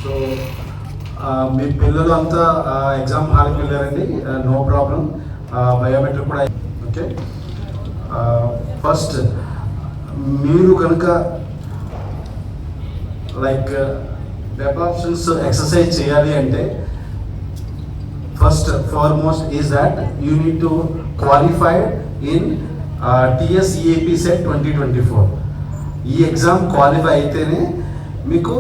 So మీ పిల్లలు అంతా exam హాల్కి వెళ్ళారండి, నో ప్రాబ్లం. బయోమెట్రిక్ కూడా ఓకే. ఫస్ట్ మీరు కనుక లైక్ వెబ్ ఆప్షన్స్ ఎక్సర్సైజ్ చేయాలి అంటే first foremost is that you need to qualified in TSEAP set 2024. ఈ ఎగ్జామ్ క్వాలిఫై అయితేనే మీకు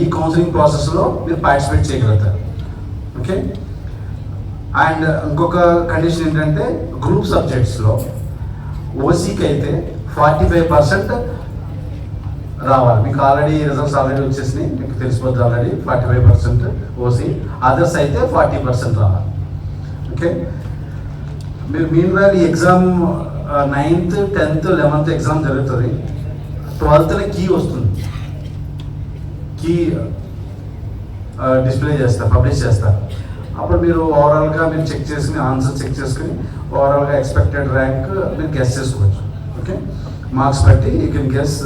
ఈ కౌన్సిలింగ్ ప్రాసెస్లో మీరు పార్టిసిపేట్ చేయగలుగుతారు. ఓకే. అండ్ ఇంకొక కండిషన్ ఏంటంటే గ్రూప్ సబ్జెక్ట్స్లో ఓసీకి అయితే 45% రావాలి. మీకు ఆల్రెడీ రిజల్ట్స్ ఆల్రెడీ వచ్చేసినాయి, మీకు తెలిసిపోద్ది ఆల్రెడీ 45% ఓసీ. అదర్స్ అయితే 40% రావాలి. ఓకే. మీరు మీన్ ఈ exam 9th, 10th, 11th exam జరుగుతుంది. 12th కీ వస్తుంది, కీ డిస్ప్లే చేస్తారు, పబ్లిష్ చేస్తారు. అప్పుడు మీరు ఓవరాల్గా మీరు చెక్ చేసుకుని ఆన్సర్ చెక్ చేసుకుని ఓవరాల్గా ఎక్స్పెక్టెడ్ ర్యాంక్ మీరు గెస్ చేసుకోవచ్చు. ఓకే. మార్క్స్ బట్టి you can guess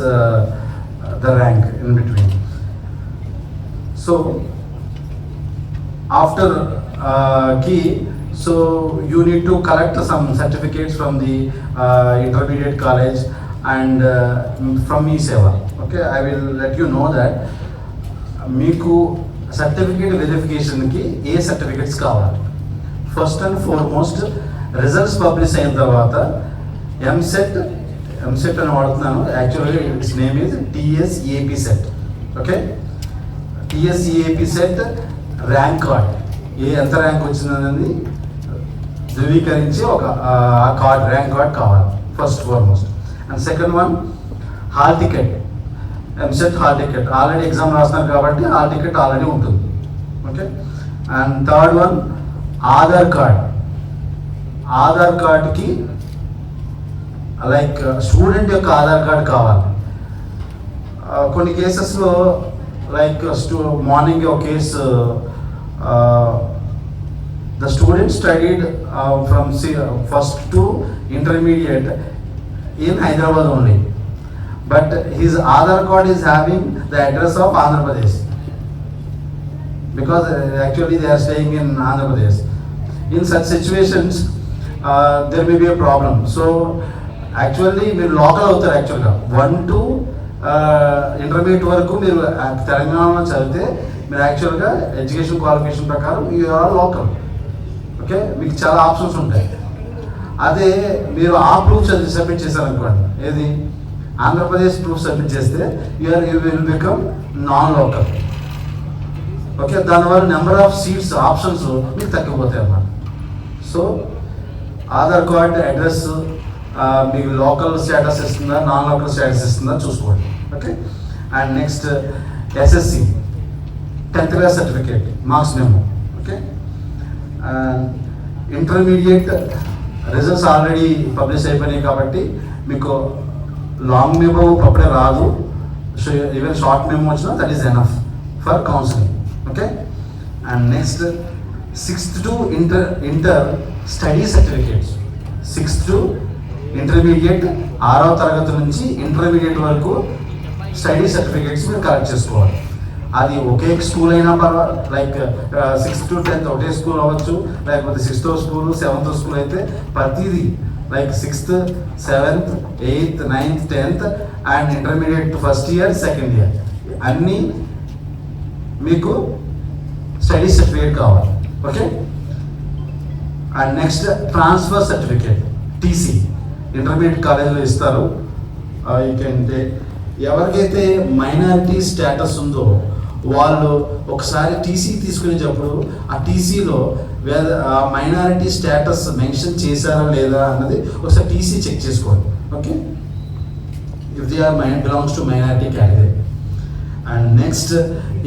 the rank in between. So after key, so you need to collect some certificates from the intermediate college and from E-Seva. Okay, I will let you know that meeku certificate verification ki A certificates కావాలి. First and foremost results publish అయిన తర్వాత ఎంసెట్ అని వాడుతున్నాను. Actually its name is TSEAP set. Okay. TSEAP set rank card, ఎంత rank వచ్చిందనేది ధృవీకరించి ఒక card, rank card కావాలి first foremost. And second one hall ticket, EAMCET hall ticket. Already exam రాస్తున్నారు కాబట్టి హాల్ టికెట్ ఆల్రెడీ ఉంటుంది. Okay. And third one Aadhaar card. Aadhaar కార్డ్కి like student యొక్క Aadhaar card కావాలి. కొన్ని కేసెస్లో లైక్ మార్నింగ్ ఒక case the student studied from first to intermediate in Hyderabad only, but his Aadhaar card is having the address of Andhra Pradesh because actually they are staying in Andhra Pradesh. In such situations there may be a problem. So actually మీరు local అవుతారు. యాక్చువల్గా 1 to intermediate వరకు మీరు తెలంగాణలో చదివితే మీరు యాక్చువల్గా education qualification ప్రకారం యూఆర్ లోకల్. ఓకే. మీకు చాలా ఆప్షన్స్ ఉంటాయి. అదే మీరు ఆ ప్రూఫ్ సబ్మిట్ చేశారనుకోండి, ఏది ఆంధ్రప్రదేశ్ ప్రూఫ్ సబ్మిట్ చేస్తే you will become non local. Okay. దానివల్ల నెంబర్ ఆఫ్ సీట్స్ ఆప్షన్స్ మీకు తగ్గిపోతాయి అన్నమాట. సో ఆధార్ కార్డ్ అడ్రస్ మీకు లోకల్ స్టేటస్ ఇస్తుందా, నాన్ లోకల్ స్టేటస్ ఇస్తుందా చూసుకోండి. Okay. And next SSC 10th class certificate, marks memo. Okay. Intermediate results already publish అయిపోయినాయి కాబట్టి మీకు లాంగ్ మెమో అప్పుడే రాదు. సో ఈవెన్ షార్ట్ మెమో వచ్చినా that is enough for counselling. Okay. And next 6th to inter study certificates. 6th to intermediate, 6వ తరగతి నుంచి intermediate వరకు స్టడీ సర్టిఫికేట్స్ మీరు కలెక్ట్ చేసుకోవాలి. అది ఒకే స్కూల్ అయినా పర్వాలేదు, లైక్ 6th to 10th ఒకటే స్కూల్ అవ్వచ్చు, లేకపోతే 6th స్కూల్ 7th స్కూల్ అయితే ప్రతిదీ like 6th, 7th, 8th, 9th, 10th and intermediate first year, second year అన్నీ మీకు స్టడీ సర్టిఫికేట్ కావాలి. Okay. And next transfer certificate, TC intermediate కాలేజీలో ఇస్తారు. ఎవరికైతే మైనారిటీ స్టేటస్ ఉందో వాళ్ళు ఒకసారి టీసీ తీసుకునేటప్పుడు ఆ టీసీలో మైనారిటీ స్టేటస్ మెన్షన్ చేశారా లేదా అన్నది ఒకసారి టీసీ చెక్ చేసుకోవాలి. Okay. If they are belongs to minority category. And next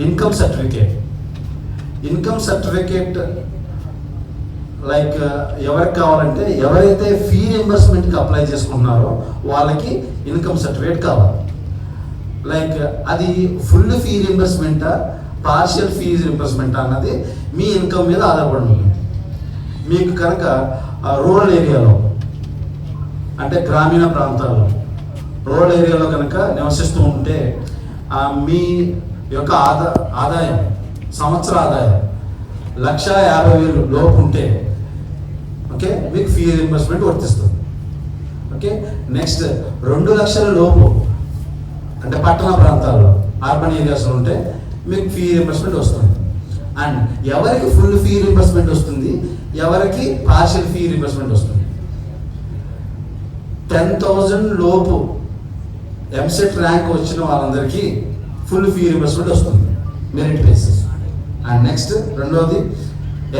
income certificate. Income certificate like ఎవరికి కావాలంటే ఎవరైతే ఫీ రింబర్స్మెంట్కి అప్లై చేసుకుంటున్నారో వాళ్ళకి ఇన్కమ్ సర్టిఫికేట్ కావాలి. లైక్ అది ఫుల్ ఫీ రింబర్స్మెంటా, పార్షియల్ ఫీ రింబర్స్మెంటా అన్నది మీ ఇన్కమ్ మీద ఆధారపడి ఉంటుంది. మీకు కనుక రూరల్ ఏరియాలో అంటే గ్రామీణ ప్రాంతాల్లో రూరల్ ఏరియాలో కనుక నివసిస్తూ ఉంటే మీ యొక్క ఆదాయం సంవత్సర ఆదాయం 1,50,000 లోపు ఉంటే ఓకే మీకు ఫీ రీయింబర్స్మెంట్ వర్తిస్తుంది. ఓకే నెక్స్ట్ 2 లక్షల లోపు అంటే పట్టణ ప్రాంతాల్లో అర్బన్ ఏరియాస్లో ఉంటే మీకు ఫీ రీయింబర్స్మెంట్ వస్తుంది. అండ్ ఎవరికి ఫుల్ ఫీ రీయింబర్స్మెంట్ వస్తుంది, ఎవరికి పార్షియల్ ఫీ రీయింబర్స్మెంట్ వస్తుంది. 10,000 లోపు ఎంసెట్ ర్యాంక్ వచ్చిన వాళ్ళందరికీ ఫుల్ ఫీ రీయింబర్స్మెంట్ వస్తుంది మెరిట్ బేసిస్. అండ్ నెక్స్ట్ రెండవది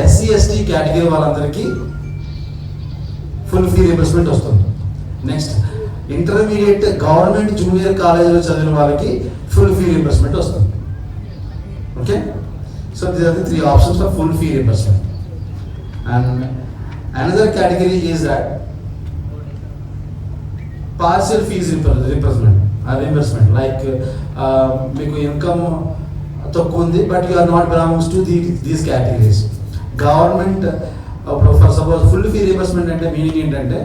SC ST కేటగిరీ వాళ్ళందరికీ ఫుల్ ఫీ రీయింబర్స్మెంట్ వస్తుంది. నెక్స్ట్ ఇంటర్మీడియట్ గవర్నమెంట్ జూనియర్ కాలేజీలో చదివిన వాళ్ళకి ఫుల్ ఫీ రీయింబర్స్మెంట్ వస్తుంది. Okay so these are the 3 options for full fee reimbursement. And another category is that partial fees reimbursement like మీకు income తక్కువ ఉంది but you are not belongs to these categories. Government for suppose full fee reimbursement అంటే meaning ఏంటంటే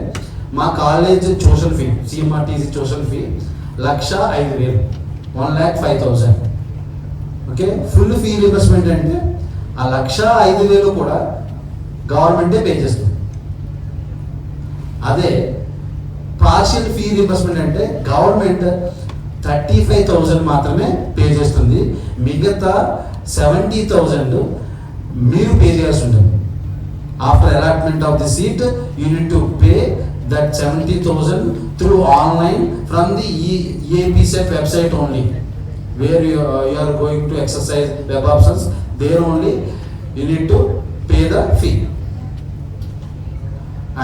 మా college tuition fee CMRTC tuition fee 1,05,000 1,05,000. Okay full fee reimbursement అంటే ఆ 1,05,000 కూడా గవర్నమెంటే పే చేస్తుంది. అదే పార్షియల్ ఫీ రీయింబర్స్మెంట్ అంటే గవర్నమెంట్ 35,000 మాత్రమే పే చేస్తుంది, మిగతా 70,000 మీరు పే చేయాల్సి ఉంటుంది. After allotment of the seat you need to pay that 70,000 through online from the EAPSET website only, where you are going to exercise web options. There only you need to pay the fee,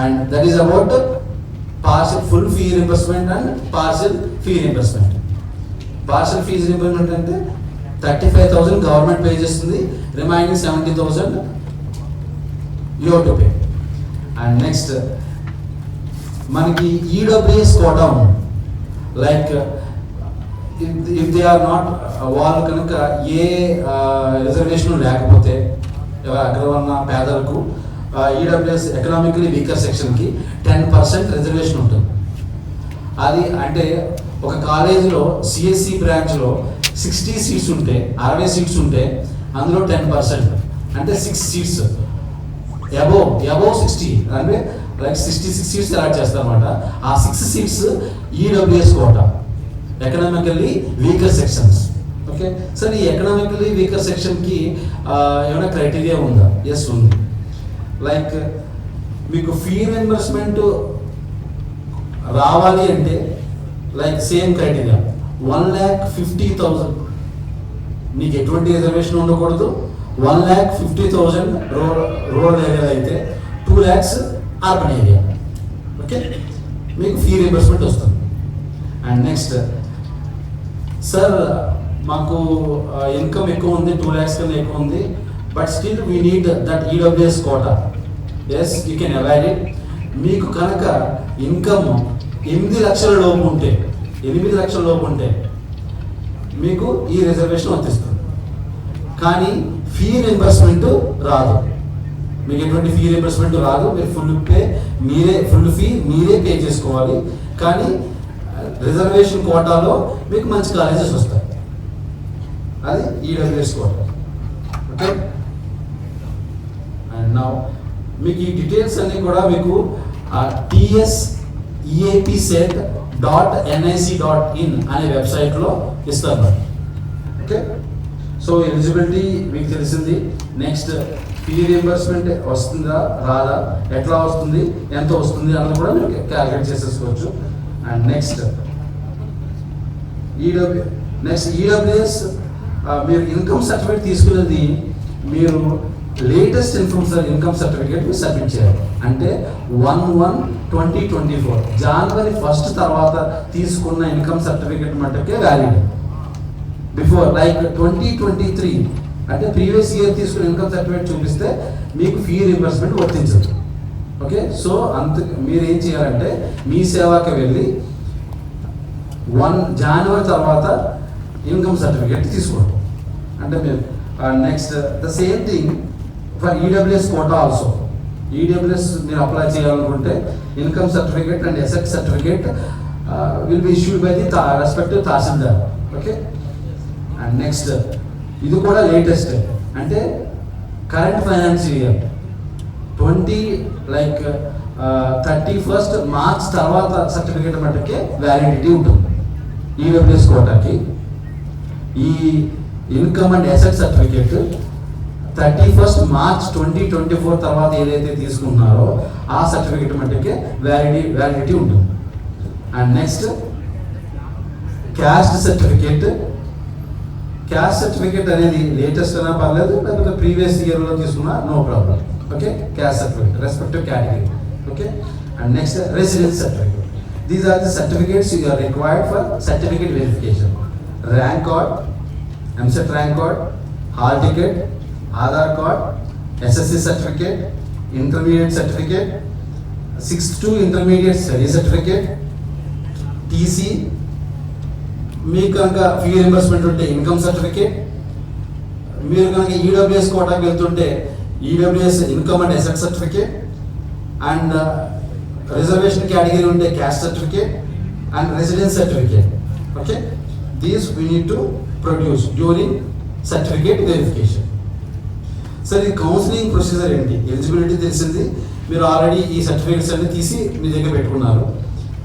and that is about partial full fee reimbursement and partial fee reimbursement. Partial fees reimbursement అంటే 35,000 government pay చేస్తుంది, remaining 70,000 you have to pay. And next మనకి EWS quota ఉంది. Like if they are not వాళ్ళు కనుక ఏ reservation లేకపోతే అగ్రవర్ణ పేదలకు EWS economically weaker సెక్షన్కి 10% రిజర్వేషన్ ఉంటుంది. అది అంటే ఒక కాలేజీలో CSE బ్రాంచ్లో 60 సీట్స్ ఉంటే 60 సీట్స్ ఉంటే అందులో 10% అంటే 6 సీట్స్ అబోవ్ 60 అంటే లైక్ 66 సీట్స్ అలాట్ చేస్తారన్నమాట. ఆ 6 seats EWS quota economically weaker sections. Okay sir ఈ ఎకనామికల్లీ వీకర్ సెక్షన్కి ఏమైనా క్రైటీరియా ఉందా? ఎస్ ఉంది. లైక్ మీకు ఫీ రీయింబర్స్మెంట్ రావాలి అంటే లైక్ సేమ్ క్రైటీరియా 1,50,000 నీకు ఎటువంటి రిజర్వేషన్ ఉండకూడదు. 1,50,000 రూరల్ ఏరియా అయితే 2 lakhs అర్బన్ ఏరియా. ఓకే మీకు ఫీ రీయింబర్స్మెంట్ వస్తుంది. అండ్ నెక్స్ట్ సార్ మాకు ఇన్కమ్ ఎక్కువ ఉంది, 2 lakhs కన్నా ఎక్కువ ఉంది, but still we need that EWS quota. Yes you can avail it. మీకు కనుక ఇన్కమ్ 8 లక్షల లోపు ఉంటే 8 లక్షల లోపు ఉంటే మీకు ఈ రిజర్వేషన్ వర్తిస్తుంది. కానీ ఫీ రీయింబర్స్మెంట్ రాదు, మీకు ఎటువంటి ఫీ రీయింబర్స్మెంట్ రాదు. మీరు ఫుల్ ఫీ మీరే పే చేసుకోవాలి. కానీ రిజర్వేషన్ కోటాలో మీకు మంచి కాలేజెస్ వస్తాయి. అది EWS quota. Okay and now మీకు ఈ డీటెయిల్స్ అన్నీ కూడా మీకు TSEAPSET.nic.in అనే వెబ్సైట్లో ఇస్తారు. ఓకే సో ఎలిజిబిలిటీ మీకు తెలిసింది. నెక్స్ట్ ఫీ రీయింబర్స్మెంట్ వస్తుందా రాదా, ఎట్లా వస్తుంది, ఎంత వస్తుంది అన్నది కూడా మీరు క్యాలిక్యులేట్ చేసేసుకోవచ్చు. అండ్ నెక్స్ట్ EWS మీరు ఇన్కమ్ సర్టిఫికేట్ తీసుకునేది మీరు లేటెస్ట్ ఇన్కమ్ సర్టిఫికేట్ మీరు సబ్మిట్ చేయాలి. అంటే 1/1/2024 January 1 తర్వాత తీసుకున్న ఇన్కమ్ సర్టిఫికేట్ మట్టుకే వ్యాలిడ్. బిఫోర్ లైక్ 2023 అంటే ప్రీవియస్ ఇయర్ తీసుకున్న ఇన్కమ్ సర్టిఫికేట్ చూపిస్తే మీకు ఫీ రీయింబర్స్మెంట్ వర్తించదు. ఓకే సో మీరు ఏం చేయాలంటే మీ సేవాకి వెళ్ళి 1 January తర్వాత ఇన్కమ్ సర్టిఫికేట్ తీసుకోండి. అంటే మీరు next the same thing for EWS quota also. EWS మీరు అప్లై చేయాలనుకుంటే income certificate and asset certificate will be issued by the respective తహసీల్దార్. ఓకే అండ్ నెక్స్ట్ ఇది కూడా లేటెస్ట్, అంటే current financial year 31st March తర్వాత సర్టిఫికేట్ మట్టుకే validity ఉంటుంది. E W S కోటాకి ఈ income and asset certificate 31st March 2024 తర్వాత ఏదైతే తీసుకున్నారో ఆ సర్టిఫికేట్ మట్టుకే వ్యాలిడిటీ ఉంటుంది. అండ్ నెక్స్ట్ క్యాస్ట్ సర్టిఫికేట్ అనేది లేటెస్ట్ అయినా పర్లేదు, లేకపోతే ప్రీవియస్ ఇయర్లో తీసుకున్నా no problem. Okay, caste certificate respective category. Okay, and next residence certificate. These are the certificates you are required for certificate verification. Rank card, EAMCET rank card, hall ticket, Aadhaar card, S S C certificate, intermediate certificate, 6th to intermediate study certificate, T C, మీకు కనుక fee reimbursement ఉంటే income certificate, మీరు కనుక E W S కోటాకి వెళ్తుంటే E W S income and asset certificate, and reservation category ఉంటే caste certificate and residence certificate. Okay, these we need to produce during certificate verification. Sir ఈ counselling procedure ఏంటి? ఎలిజిబిలిటీ తెలిసింది, మీరు ఆల్రెడీ ఈ సర్టిఫికేట్స్ అన్ని తీసి మీ దగ్గర పెట్టుకున్నారు.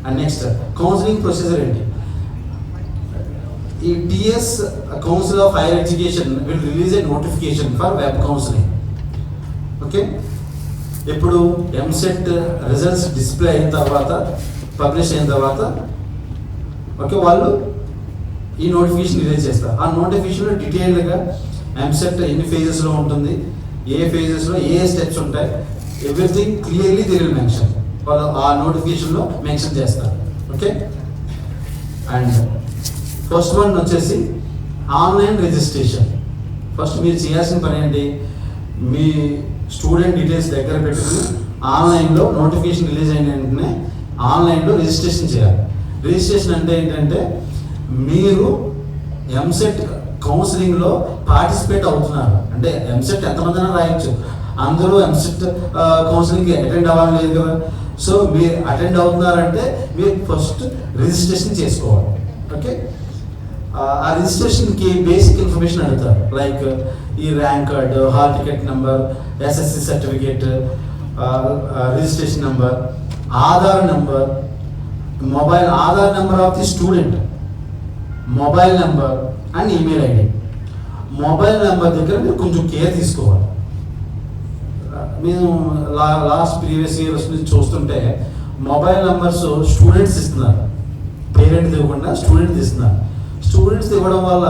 అండ్ నెక్స్ట్ కౌన్సిలింగ్ ప్రొసీజర్ ఏంటి? ఈ TS council of higher education will release A notification for web counselling. Okay, ఇప్పుడు ఎంసెట్ రిజల్ట్స్ డిస్ప్లే అయిన తర్వాత, పబ్లిష్ అయిన తర్వాత, ఓకే, వాళ్ళు ఈ నోటిఫికేషన్ రిలీజ్ చేస్తారు. ఆ నోటిఫికేషన్లో డీటెయిల్డ్గా ఎంసెట్ ఎన్ని ఫేజెస్లో ఉంటుంది, ఏ ఫేజెస్లో ఏ స్టెప్స్ ఉంటాయి, everything clearly they will mention. వాళ్ళు ఆ నోటిఫికేషన్లో మెన్షన్ చేస్తారు. ఓకే, అండ్ ఫస్ట్ వన్ వచ్చేసి ఆన్లైన్ రిజిస్ట్రేషన్. ఫస్ట్ మీరు చేయాల్సిన పని ఏంటి? మీ స్టూడెంట్ డీటెయిల్స్ దగ్గర పెట్టుకుని ఆన్లైన్లో నోటిఫికేషన్ రిలీజ్ అయిన వెంటనే ఆన్లైన్లో రిజిస్ట్రేషన్ చేయాలి. రిజిస్ట్రేషన్ అంటే ఏంటంటే మీరు ఎంసెట్ కౌన్సిలింగ్లో పార్టిసిపేట్ అవుతున్నారు అంటే ఎంసెట్ ఎంతమంది రాయొచ్చు, అందరూ ఎంసెట్ కౌన్సిలింగ్కి అటెండ్ అవ్వాలి లేదు కదా. సో మీరు అటెండ్ అవుతున్నారంటే మీరు ఫస్ట్ రిజిస్ట్రేషన్ చేసుకోవాలి. ఓకే, ఆ రిజిస్ట్రేషన్కి బేసిక్ ఇన్ఫర్మేషన్ అడుగుతారు, లైక్ ఈ rank card, hall ticket number, SSC certificate, registration number, Aadhaar number, Aadhaar number of the student, mobile number and email ID. Mobile number దగ్గర మీరు కొంచెం కేర్ తీసుకోవాలి. మేము లాస్ట్ ప్రీవియస్ ఇయర్స్ నుంచి చూస్తుంటే మొబైల్ నెంబర్స్ స్టూడెంట్స్ ఇస్తున్నారు, పేరెంట్స్ ఇవ్వకుండా స్టూడెంట్స్ ఇస్తున్నారు. స్టూడెంట్స్ ఇవ్వడం వల్ల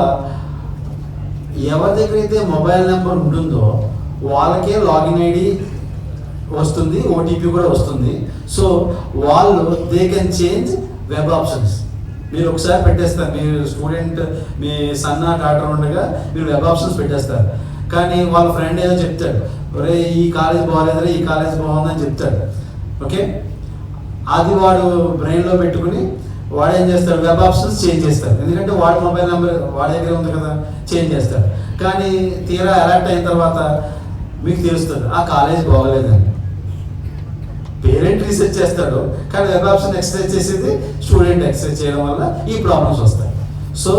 ఎవరి దగ్గర అయితే మొబైల్ నెంబర్ ఉంటుందో వాళ్ళకే లాగిన్ ఐడి వస్తుంది, ఓటీపీ కూడా వస్తుంది. సో వాళ్ళు they can change web options. మీరు ఒకసారి పెట్టేస్తారు, మీరు స్టూడెంట్ మీ సన్న డాటర్ ఉండగా మీరు వెబ్ ఆప్షన్స్ పెట్టేస్తారు, కానీ వాళ్ళ ఫ్రెండ్ ఏదో చెప్తాడు, ఒరే ఈ కాలేజ్ బాగాలేదురా, ఈ కాలేజ్ బాగుందని చెప్తాడు. ఓకే, అది వాడు బ్రెయిన్లో పెట్టుకుని వాడు ఏం చేస్తాడు, వెబ్ ఆప్షన్స్ చేంజ్ చేస్తాడు. ఎందుకంటే వాడి మొబైల్ నెంబర్ వాడి దగ్గర ఉంది కదా, చేంజ్ చేస్తాడు. కానీ తీరా అలర్ట్ అయిన తర్వాత మీకు తెలుస్తుంది ఆ కాలేజ్ బాగోలేదని. పేరెంట్ రీసెర్చ్ చేస్తాడు, కానీ వెబ్ ఆప్షన్ ఎక్సర్సైజ్ చేసేది స్టూడెంట్ ఎక్సర్సైజ్ చేయడం వల్ల ఈ ప్రాబ్లమ్స్ వస్తాయి. సో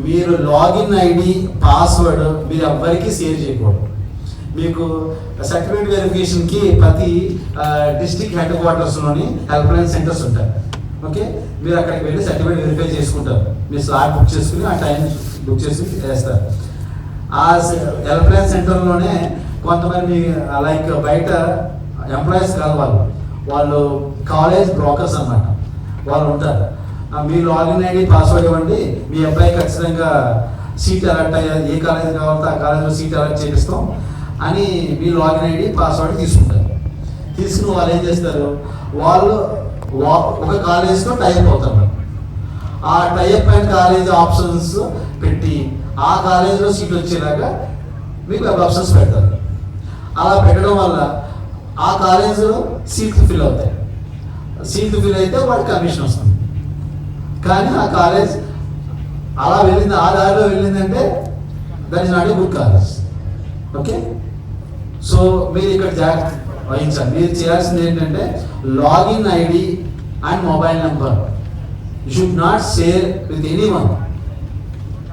మీరు లాగిన్ ఐడి, పాస్వర్డ్ మీరు ఎవ్వరికీ షేర్ చేయకూడదు. మీకు సర్టిఫికేట్ వెరిఫికేషన్కి ప్రతి డిస్ట్రిక్ట్ హెడ్ క్వార్టర్స్లోని హెల్ప్ లైన్ సెంటర్స్ ఉంటాయి. ఓకే, మీరు అక్కడికి వెళ్ళి సర్టిఫికేట్ వెరిఫై చేసుకుంటారు. మీరు స్లాట్ బుక్ చేసుకుని ఆ టైం బుక్ చేసి వేస్తారు. ఆ హెల్ప్ లైన్ సెంటర్లోనే కొంతమంది లైక్ బయట ఎంప్లాయీస్ కాదు, వాళ్ళు కాలేజ్ బ్రోకర్స్ అన్నమాట, వాళ్ళు ఉంటారు. మీ లాగిన్ ఐడి, పాస్వర్డ్ ఇవ్వండి, మీ అబ్బాయి ఖచ్చితంగా సీట్ అలాట్ అయ్యాలి, ఏ కాలేజ్ కావాలంటే ఆ కాలేజ్లో సీట్ అలాట్ చేపిస్తాం అని మీ లాగిన్ ఐడి, పాస్వర్డ్ తీసుకుంటారు. తీసుకుని వాళ్ళు ఏం చేస్తారు, వాళ్ళు ఒక కాలేజ్తో టైప్ అవుతారు. ఆ టైప్ అయిన కాలేజ్ ఆప్షన్స్ పెట్టి ఆ కాలేజ్లో సీట్ వచ్చేలాగా మీకు వెబ్ ఆప్షన్స్ పెడతారు. అలా పెట్టడం వల్ల ఆ కాలేజ్లో సీట్లు ఫిల్ అవుతాయి. సీట్లు ఫిల్ అయితే వాడికి కమిషన్ వస్తుంది. కానీ ఆ కాలేజ్ అలా వెళ్ళింది, ఆ దారిలో వెళ్ళిందంటే that is not a good college. Okay, so మీరు ఇక్కడ జాగ్రత్త వహించాలి. మీరు చేయాల్సింది ఏంటంటే login ID and mobile number you should not share with any one.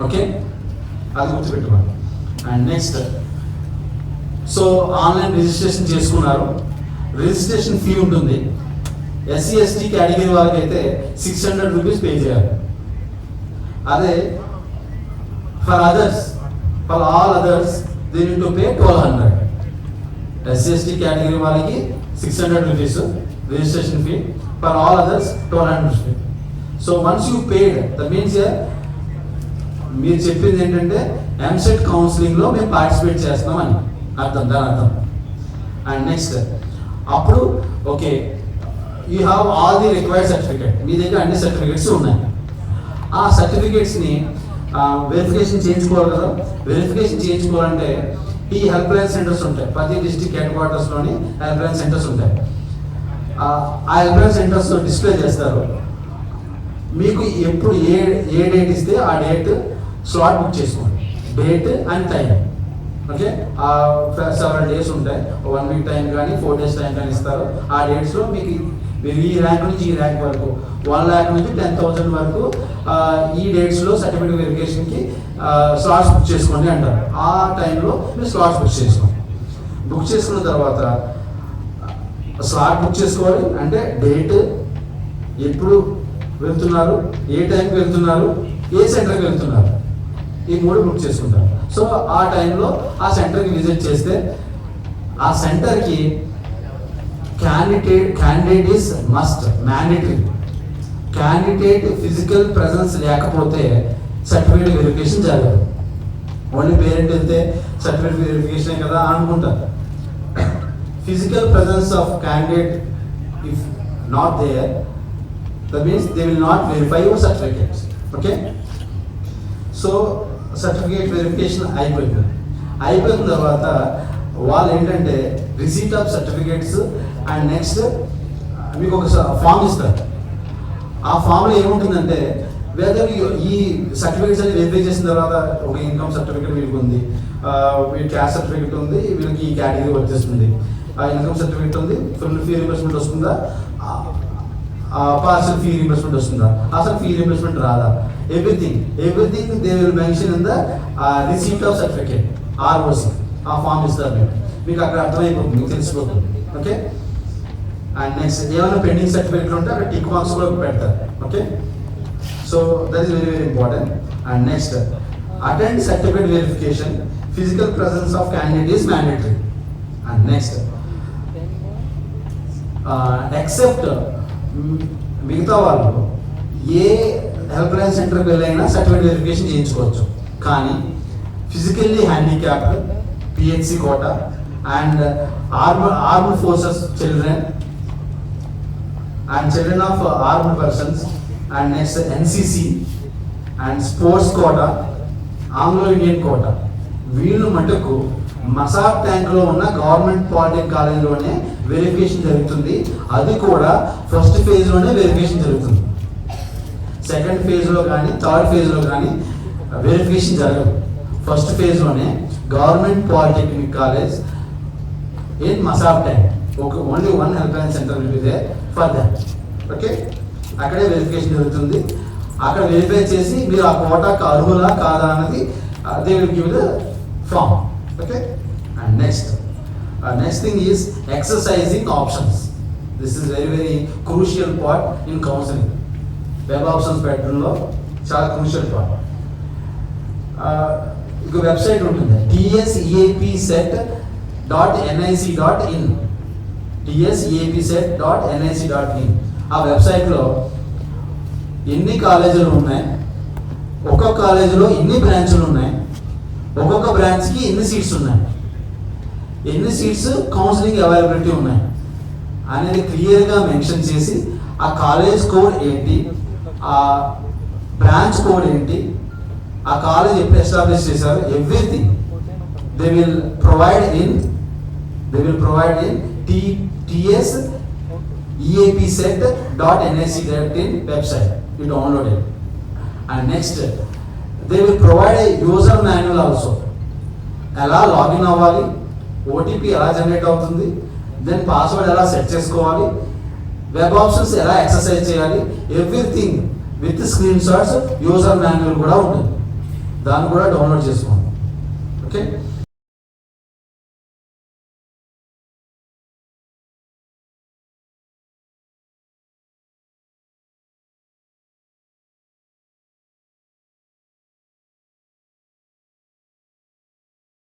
Okay, అది గుర్తుపెట్టుకోండి. And next, so online registration చేసుకున్నారు, రిజిస్ట్రేషన్ ఫీ ఉంటుంది. ఎస్సీ ఎస్టీ కేటగిరీ వాళ్ళకి అయితే 600 రూపీస్ పే చేయాలి. అదే for all others they need to pay 1200. SC ST category వాళ్ళకి 600 rupees registration fee, for all others 1200 fee. So once you paid that means మీరు చెప్పింది ఏంటంటే ఎంసెట్ కౌన్సిలింగ్లో మేము పార్టిసిపేట్ చేస్తున్నామని అర్థం, దాని అర్థం. అండ్ నెక్స్ట్, అప్పుడు okay you have all the required certificate, మీ దగ్గర అన్ని సర్టిఫికేట్స్ ఉన్నాయి. ఆ సర్టిఫికేట్స్ని వెరిఫికేషన్ చేయించుకోవాలి కదా. వెరిఫికేషన్ చేయించుకోవాలంటే ఈ హెల్ప్ లైన్ సెంటర్స్ ఉంటాయి, ప్రతి డిస్ట్రిక్ట్ హెడ్ క్వార్టర్స్లోని హెల్ప్ లైన్ సెంటర్స్ ఉంటాయి. ఆ హెల్ప్ లైన్ సెంటర్స్ డిస్ప్లే చేస్తారు. మీకు ఎప్పుడు ఏ డేట్ ఇస్తే ఆ డేట్ స్లాట్ బుక్ చేసుకోండి, date and time. Okay, several days ఉంటాయి, 1 వీక్ టైం కానీ 4 డేస్ టైం కానీ ఇస్తారు. ఆ డేట్స్లో మీకు మీరు ఈ ర్యాంక్ నుంచి ఈ ర్యాంక్ వరకు 1 lakh నుంచి 10,000 వరకు ఈ డేట్స్లో సర్టిఫికేట్ వెరిఫికేషన్కి స్లాట్స్ బుక్ చేసుకోండి అంటారు. ఆ టైంలో మీరు స్లాట్స్ బుక్ చేసుకోండి. బుక్ చేసుకున్న తర్వాత స్లాట్ బుక్ చేసుకోవాలి అంటే డేట్, ఎప్పుడు వెళ్తున్నారు, ఏ టైంకి వెళ్తున్నారు, ఏ సెంటర్కి వెళ్తున్నారు, ఈ 3 బుక్ చేసుకుంటారు. సో ఆ టైంలో ఆ సెంటర్కి విజిట్ చేస్తే ఆ సెంటర్కి candidate is must mandatory. Candidate physical presence లేకపోతే సర్టిఫికేట్ వెరిఫికేషన్ జరగదు. ఓన్లీ పేరెంట్ వెళ్తే సర్టిఫికేట్ వెరిఫికేషన్ కదా అనుకుంటారు. Physical presence of candidate if not there, that means they will not verify your certificates. Okay, so certificate verification అయిపోయిన తర్వాత వాళ్ళు ఏంటంటే receipt of certificates and next మీకు ఒక ఫామ్ ఇస్తారు. ఆ ఫామ్లో ఏముంటుందంటే వెదర్ ఈ సర్టిఫికేట్స్ అని వెరిఫై చేసిన తర్వాత ఒక ఇన్కమ్ సర్టిఫికేట్ వీళ్ళకి ఉంది, వీళ్ళకి క్యాస్ట్ సర్టిఫికేట్ ఉంది, వీళ్ళకి ఈ కేటగిరీ వచ్చేస్తుంది, ఇన్కమ్ సర్టిఫికేట్ ఉంది, ఫుల్ ఫీ రీంబర్స్మెంట్ వస్తుందా, పార్షల్ ఫీ రీంబర్స్మెంట్ వస్తుందా, అసలు ఫీ రీంబర్స్మెంట్ రాదా, everything they will mention in the receipt of certificate ROC. ఆ ఫామ్ ఇస్తారు మీకు అక్కడ అర్థమైపోతుంది, మీకు తెలిసిపోతుంది. ఓకే, అండ్ నెక్స్ట్ ఏమైనా పెండింగ్ సర్టిఫికేట్లు ఉంటే అక్కడ టిక్ మార్క్స్ కూడా పెడతారు. Okay, so that is very very important. And next, attend certificate verification, physical presence of candidate is mandatory. And next, except మిగతా వాళ్ళు ఏ హెల్ప్ లైన్ సెంటర్కి వెళ్ళైనా సర్టిఫికేట్ వెరిఫికేషన్ చేయించుకోవచ్చు. కానీ physically handicapped, P H C quota and armed forces children and children of armed persons and next N C C and sports quota, Anglo Indian quota, వీళ్ళు మటుకు మసాబ్ ట్యాంక్లో ఉన్న government polytechnic కాలేజీలోనే వెరిఫికేషన్ జరుగుతుంది. అది కూడా ఫస్ట్ ఫేజ్లోనే వెరిఫికేషన్ జరుగుతుంది. సెకండ్ ఫేజ్లో కానీ థర్డ్ ఫేజ్లో కానీ వెరిఫికేషన్ జరగదు. ఫస్ట్ ఫేజ్లోనే government polytechnic college in Masab Tank, only 1 help line centre will be there for that. Okay, అక్కడే వెరిఫికేషన్ జరుగుతుంది. అక్కడ వెరిఫై చేసి మీరు ఆ కోటాకు అర్హులా కాదా అన్నది they will give the form. Okay, and next thing is exercising options. This is very very crucial part in counselling. Web options పెట్టడంలో చాలా క్రూషియల్ పార్ట్. ఇంకో వెబ్సైట్ ఉంటుంది, tseapset.nic.in, tseapset.nic.in. ఆ వెబ్సైట్లో ఎన్ని కాలేజీలు ఉన్నాయి, ఒక్కొక్క కాలేజీలో ఎన్ని బ్రాంచ్లు ఉన్నాయి, ఒక్కొక్క బ్రాంచ్కి ఎన్ని సీట్స్ ఉన్నాయి, ఎన్ని సీట్స్ కౌన్సిలింగ్ అవైలబిలిటీ ఉన్నాయి అనేది క్లియర్గా మెన్షన్ చేసి ఆ కాలేజ్ కోడ్ ఏంటి, ఆ బ్రాంచ్ కోడ్ ఏంటి, ఆ కాలేజ్ ఎప్పుడు ఎస్టాబ్లిష్ చేశారు, everything they will provide in tseapset.nic.in website. You download it. And next, they will provide a user manual also. ఎలా లాగిన్ అవ్వాలి, ఓటీపీ ఎలా జనరేట్ అవుతుంది, దెన్ పాస్వర్డ్ ఎలా సెట్ చేసుకోవాలి, వెబ్ ఆప్షన్స్ ఎలా ఎక్సర్సైజ్ చేయాలి, everything with screen shots, user manual కూడా ఉంటుంది. దాన్ని కూడా డౌన్లోడ్ చేసుకోండి. ఓకే.